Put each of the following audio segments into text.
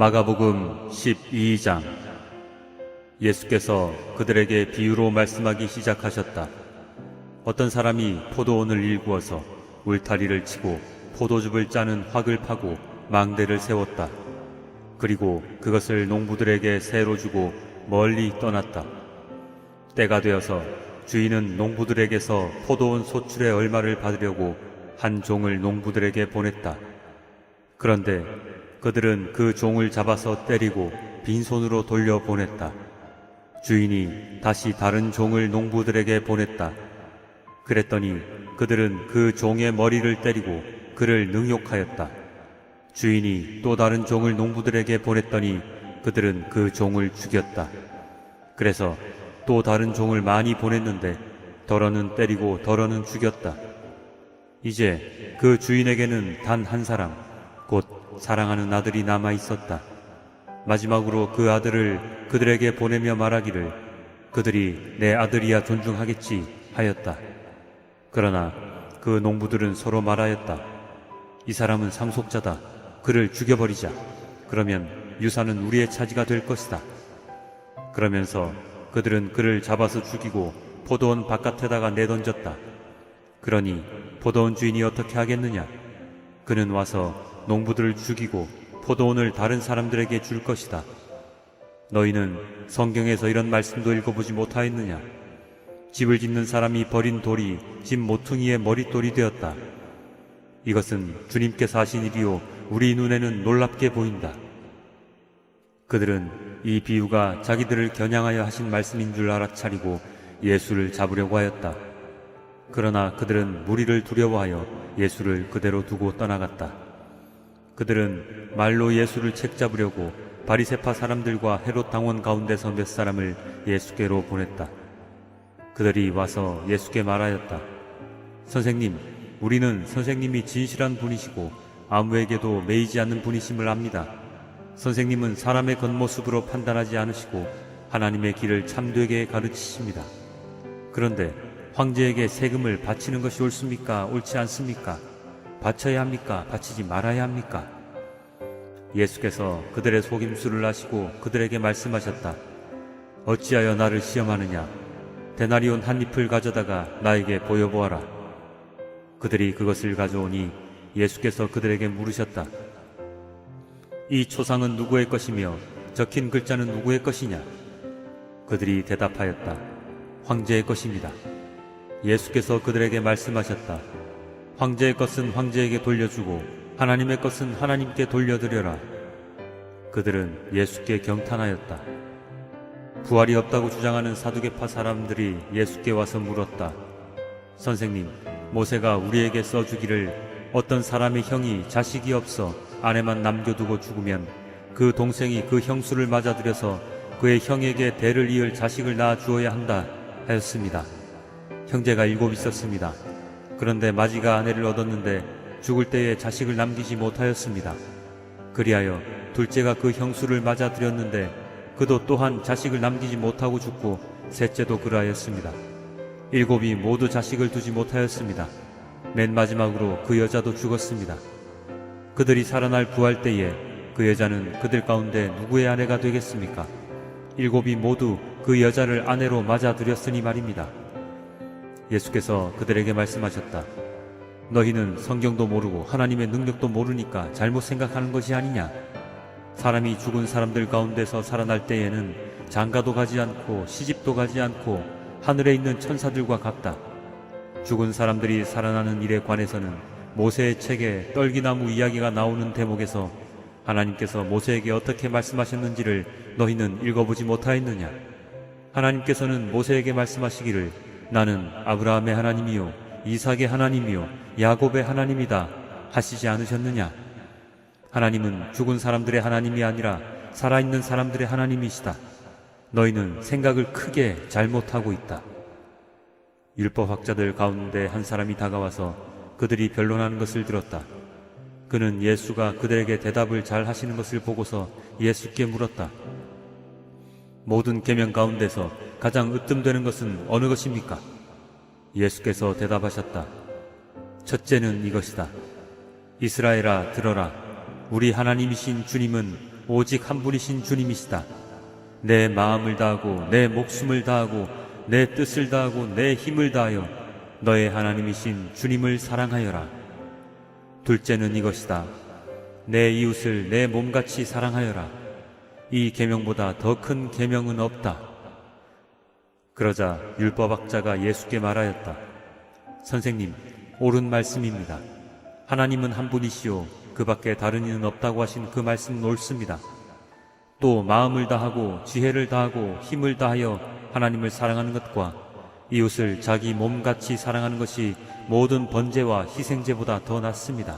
마가복음 12장. 예수께서 그들에게 비유로 말씀하기 시작하셨다. 어떤 사람이 포도원을 일구어서 울타리를 치고 포도즙을 짜는 확을 파고 망대를 세웠다. 그리고 그것을 농부들에게 세로 주고 멀리 떠났다. 때가 되어서 주인은 농부들에게서 포도원 소출의 얼마를 받으려고 한 종을 농부들에게 보냈다. 그런데 그들은 그 종을 잡아서 때리고 빈손으로 돌려보냈다. 주인이 다시 다른 종을 농부들에게 보냈다. 그랬더니 그들은 그 종의 머리를 때리고 그를 능욕하였다. 주인이 또 다른 종을 농부들에게 보냈더니 그들은 그 종을 죽였다. 그래서 또 다른 종을 많이 보냈는데 덜어는 때리고 덜어는 죽였다. 이제 그 주인에게는 단 한 사람, 곧 사랑하는 아들이 남아 있었다. 마지막으로 그 아들을 그들에게 보내며 말하기를 그들이 내 아들이야 존중하겠지 하였다. 그러나 그 농부들은 서로 말하였다. 이 사람은 상속자다. 그를 죽여버리자. 그러면 유산은 우리의 차지가 될 것이다. 그러면서 그들은 그를 잡아서 죽이고 포도원 바깥에다가 내던졌다. 그러니 포도원 주인이 어떻게 하겠느냐? 그는 와서 농부들을 죽이고 포도원을 다른 사람들에게 줄 것이다. 너희는 성경에서 이런 말씀도 읽어보지 못하였느냐? 집을 짓는 사람이 버린 돌이 집 모퉁이의 머릿돌이 되었다. 이것은 주님께서 하신 일이요 우리 눈에는 놀랍게 보인다. 그들은 이 비유가 자기들을 겨냥하여 하신 말씀인 줄 알아차리고 예수를 잡으려고 하였다. 그러나 그들은 무리를 두려워하여 예수를 그대로 두고 떠나갔다. 그들은 말로 예수를 책잡으려고 바리새파 사람들과 헤롯 당원 가운데서 몇 사람을 예수께로 보냈다. 그들이 와서 예수께 말하였다. 선생님, 우리는 선생님이 진실한 분이시고 아무에게도 매이지 않는 분이심을 압니다. 선생님은 사람의 겉모습으로 판단하지 않으시고 하나님의 길을 참되게 가르치십니다. 그런데 황제에게 세금을 바치는 것이 옳습니까? 옳지 않습니까? 바쳐야 합니까? 바치지 말아야 합니까? 예수께서 그들의 속임수를 아시고 그들에게 말씀하셨다. 어찌하여 나를 시험하느냐? 데나리온 한 잎을 가져다가 나에게 보여보아라. 그들이 그것을 가져오니 예수께서 그들에게 물으셨다. 이 초상은 누구의 것이며 적힌 글자는 누구의 것이냐? 그들이 대답하였다. 황제의 것입니다. 예수께서 그들에게 말씀하셨다. 황제의 것은 황제에게 돌려주고 하나님의 것은 하나님께 돌려드려라. 그들은 예수께 경탄하였다. 부활이 없다고 주장하는 사두개파 사람들이 예수께 와서 물었다. 선생님, 모세가 우리에게 써주기를 어떤 사람의 형이 자식이 없어 아내만 남겨두고 죽으면 그 동생이 그 형수를 맞아들여서 그의 형에게 대를 이을 자식을 낳아 주어야 한다 하였습니다. 형제가 7 있었습니다. 그런데 마지가 아내를 얻었는데 죽을 때에 자식을 남기지 못하였습니다. 그리하여 둘째가 그 형수를 맞아들였는데 그도 또한 자식을 남기지 못하고 죽고 셋째도 그러하였습니다. 7이 모두 자식을 두지 못하였습니다. 맨 마지막으로 그 여자도 죽었습니다. 그들이 살아날 부활 때에 그 여자는 그들 가운데 누구의 아내가 되겠습니까? 7이 모두 그 여자를 아내로 맞아들였으니 말입니다. 예수께서 그들에게 말씀하셨다. 너희는 성경도 모르고 하나님의 능력도 모르니까 잘못 생각하는 것이 아니냐? 사람이 죽은 사람들 가운데서 살아날 때에는 장가도 가지 않고 시집도 가지 않고 하늘에 있는 천사들과 같다. 죽은 사람들이 살아나는 일에 관해서는 모세의 책에 떨기나무 이야기가 나오는 대목에서 하나님께서 모세에게 어떻게 말씀하셨는지를 너희는 읽어보지 못하였느냐? 하나님께서는 모세에게 말씀하시기를 나는 아브라함의 하나님이요 이삭의 하나님이요 야곱의 하나님이다 하시지 않으셨느냐? 하나님은 죽은 사람들의 하나님이 아니라 살아있는 사람들의 하나님이시다. 너희는 생각을 크게 잘못하고 있다. 율법학자들 가운데 한 사람이 다가와서 그들이 변론하는 것을 들었다. 그는 예수가 그들에게 대답을 잘 하시는 것을 보고서 예수께 물었다. 모든 계명 가운데서 가장 으뜸되는 것은 어느 것입니까? 예수께서 대답하셨다. 첫째는 이것이다. 이스라엘아 들어라. 우리 하나님이신 주님은 오직 한 분이신 주님이시다. 내 마음을 다하고 내 목숨을 다하고 내 뜻을 다하고 내 힘을 다하여 너의 하나님이신 주님을 사랑하여라. 둘째는 이것이다. 내 이웃을 내 몸같이 사랑하여라. 이 계명보다 더 큰 계명은 없다. 그러자 율법학자가 예수께 말하였다. 선생님, 옳은 말씀입니다. 하나님은 한 분이시요 그 밖에 다른 이는 없다고 하신 그 말씀은 옳습니다. 또 마음을 다하고 지혜를 다하고 힘을 다하여 하나님을 사랑하는 것과 이웃을 자기 몸같이 사랑하는 것이 모든 번제와 희생제보다 더 낫습니다.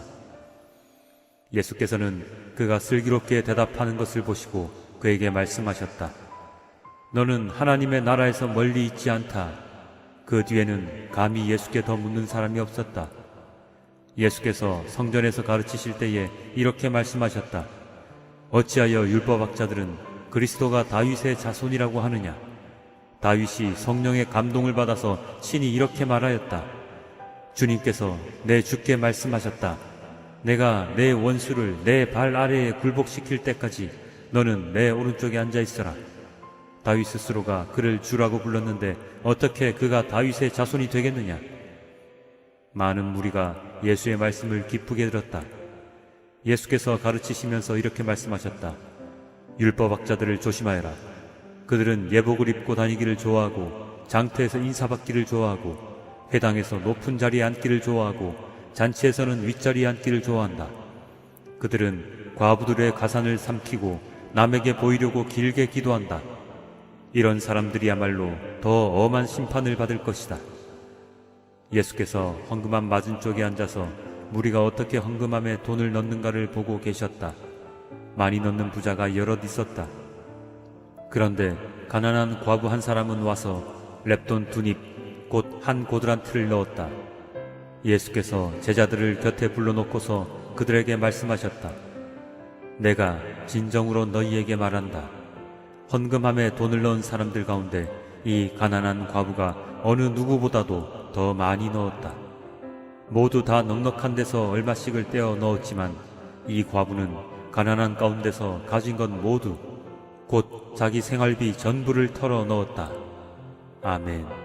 예수께서는 그가 슬기롭게 대답하는 것을 보시고 그에게 말씀하셨다. 너는 하나님의 나라에서 멀리 있지 않다. 그 뒤에는 감히 예수께 더 묻는 사람이 없었다. 예수께서 성전에서 가르치실 때에 이렇게 말씀하셨다. 어찌하여 율법학자들은 그리스도가 다윗의 자손이라고 하느냐? 다윗이 성령의 감동을 받아서 친히 이렇게 말하였다. 주님께서 내 주께 말씀하셨다. 내가 내 원수를 내 발 아래에 굴복시킬 때까지 너는 내 오른쪽에 앉아 있어라. 다윗 스스로가 그를 주라고 불렀는데 어떻게 그가 다윗의 자손이 되겠느냐? 많은 무리가 예수의 말씀을 기쁘게 들었다. 예수께서 가르치시면서 이렇게 말씀하셨다. 율법학자들을 조심하여라. 그들은 예복을 입고 다니기를 좋아하고 장터에서 인사받기를 좋아하고 회당에서 높은 자리에 앉기를 좋아하고 잔치에서는 윗자리에 앉기를 좋아한다. 그들은 과부들의 가산을 삼키고 남에게 보이려고 길게 기도한다. 이런 사람들이야말로 더 엄한 심판을 받을 것이다. 예수께서 헌금함 맞은쪽에 앉아서 무리가 어떻게 헌금함에 돈을 넣는가를 보고 계셨다. 많이 넣는 부자가 여럿 있었다. 그런데 가난한 과부 한 사람은 와서 렙돈 2닙 곧 한 고드란트를 넣었다. 예수께서 제자들을 곁에 불러놓고서 그들에게 말씀하셨다. 내가 진정으로 너희에게 말한다. 헌금함에 돈을 넣은 사람들 가운데 이 가난한 과부가 어느 누구보다도 더 많이 넣었다. 모두 다 넉넉한 데서 얼마씩을 떼어 넣었지만 이 과부는 가난한 가운데서 가진 것 모두 곧 자기 생활비 전부를 털어 넣었다. 아멘.